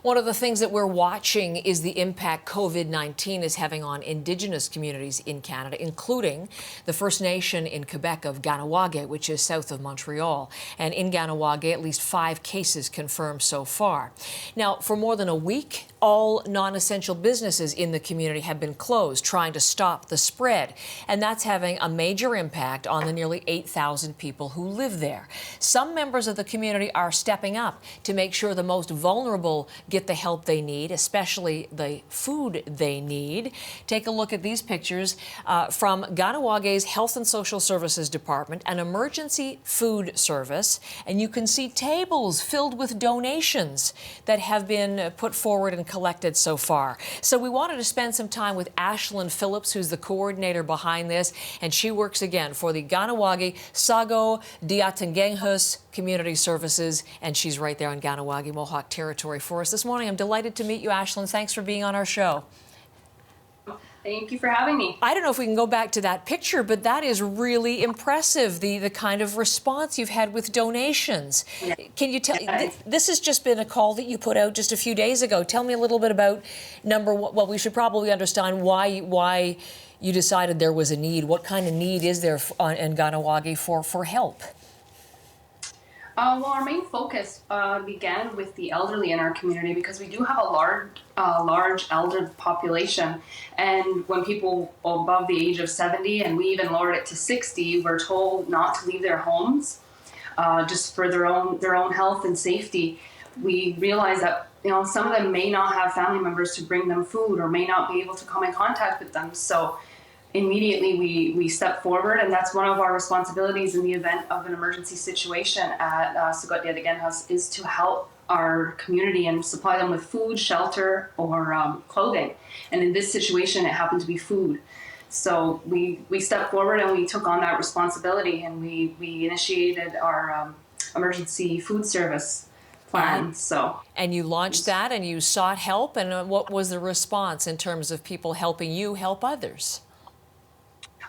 One of the things that we're watching is the impact COVID-19 is having on Indigenous communities in Canada, including the First Nation in Quebec of Kahnawake, which is south of Montreal. And in Kahnawake, at least 5 cases confirmed so far. Now, for more than a week, all non-essential businesses in the community have been closed, trying to stop the spread. And that's having a major impact on the nearly 8,000 people who live there. Some members of the community are stepping up to make sure the most vulnerable get the help they need, especially the food they need. Take a look at these pictures from Kahnawake's Health and Social Services Department, an emergency food service, and you can see tables filled with donations that have been put forward and collected so far. So we wanted to spend some time with Ashlan Phillips, who's the coordinator behind this, and she works again for the Kahnawake Shakotiia'takehnhas Community Services, and she's right there on Kahnawake Mohawk territory for us this morning. I'm delighted to meet you, Ashlan. Thanks for being on our show. Thank you for having me. I don't know if we can go back to that picture, but that is really impressive, the kind of response you've had with donations. Yeah. Can you tell, this has just been a call that you put out just a few days ago. Tell me a little bit about, well, we should probably understand why you decided there was a need. What kind of need is there in Kahnawake for help? Well, our main focus began with the elderly in our community because we do have a large elder population. And when people above the age of 70, and we even lowered it to 60, were told not to leave their homes just for their own health and safety, we realized that some of them may not have family members to bring them food or may not be able to come in contact with them. So immediately we step forward, and that's one of our responsibilities in the event of an emergency situation at Shakotiia'takehnhas is to help our community and supply them with food, shelter, or clothing. And in this situation, it happened to be food. So we stepped forward and we took on that responsibility, and we initiated our emergency food service plan. And you launched that, and you sought help, and what was the response in terms of people helping you help others?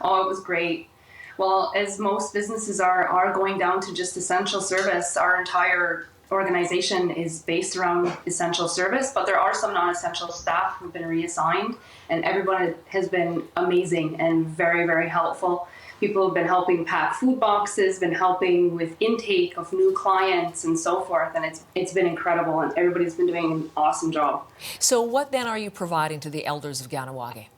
Oh, it was great. Well, as most businesses are going down to just essential service, our entire organization is based around essential service, but there are some non-essential staff who've been reassigned, and everyone has been amazing and very, very helpful. People have been helping pack food boxes, been helping with intake of new clients and so forth, and it's been incredible, and everybody's been doing an awesome job. So what then are you providing to the elders of Kahnawake?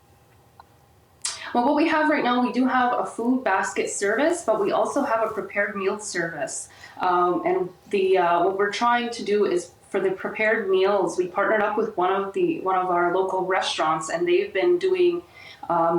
Well, what we have right now, we do have a food basket service, but we also have a prepared meal service. And what we're trying to do is for the prepared meals, we partnered up with one of our local restaurants, and they've been doing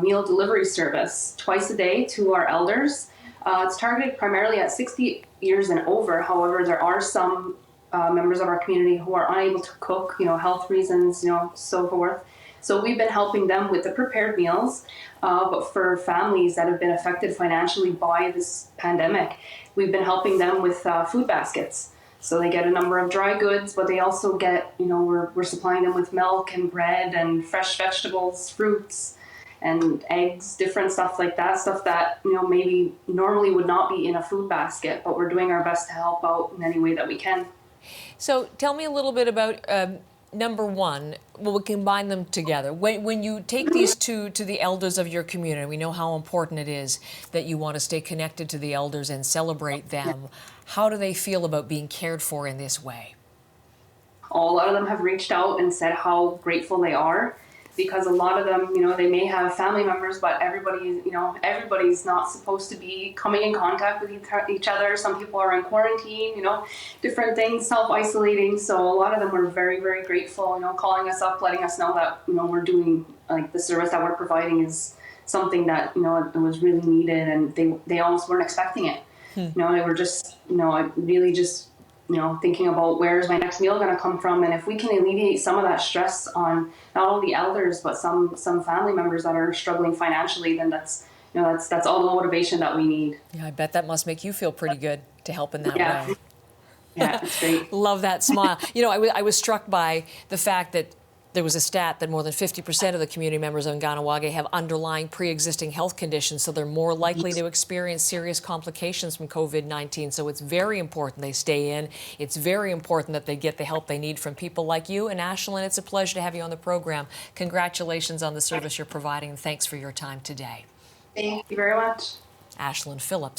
meal delivery service twice a day to our elders. It's targeted primarily at 60 years and over. However, there are some members of our community who are unable to cook, health reasons, so forth. So we've been helping them with the prepared meals, but for families that have been affected financially by this pandemic, we've been helping them with food baskets. So they get a number of dry goods, but they also get, we're supplying them with milk and bread and fresh vegetables, fruits, and eggs, different stuff like that, stuff that, maybe normally would not be in a food basket, but we're doing our best to help out in any way that we can. So tell me a little bit about number one, we combine them together. When you take these two to the elders of your community, we know how important it is that you want to stay connected to the elders and celebrate them. How do they feel about being cared for in this way? A lot of them have reached out and said how grateful they are, because a lot of them, they may have family members, but everybody's not supposed to be coming in contact with each other. Some people are in quarantine, different things, self-isolating. So a lot of them were very, very grateful, calling us up, letting us know that, we're doing, the service that we're providing is something that, it was really needed, and they almost weren't expecting it. They were just, really just, thinking about where's my next meal going to come from, and if we can alleviate some of that stress on not only elders but some family members that are struggling financially, then that's all the motivation that we need. Yeah, I bet that must make you feel pretty good to help in that way. Yeah, it's great. Love that smile. I was struck by the fact that There was a stat that more than 50% of the community members of Kahnawake have underlying pre-existing health conditions, so they're more likely to experience serious complications from COVID-19. So it's very important they stay in. It's very important that they get the help they need from people like you. And Ashlan, it's a pleasure to have you on the program. Congratulations on the service you're providing, and thanks for your time today. Thank you very much. Ashlan Phillips.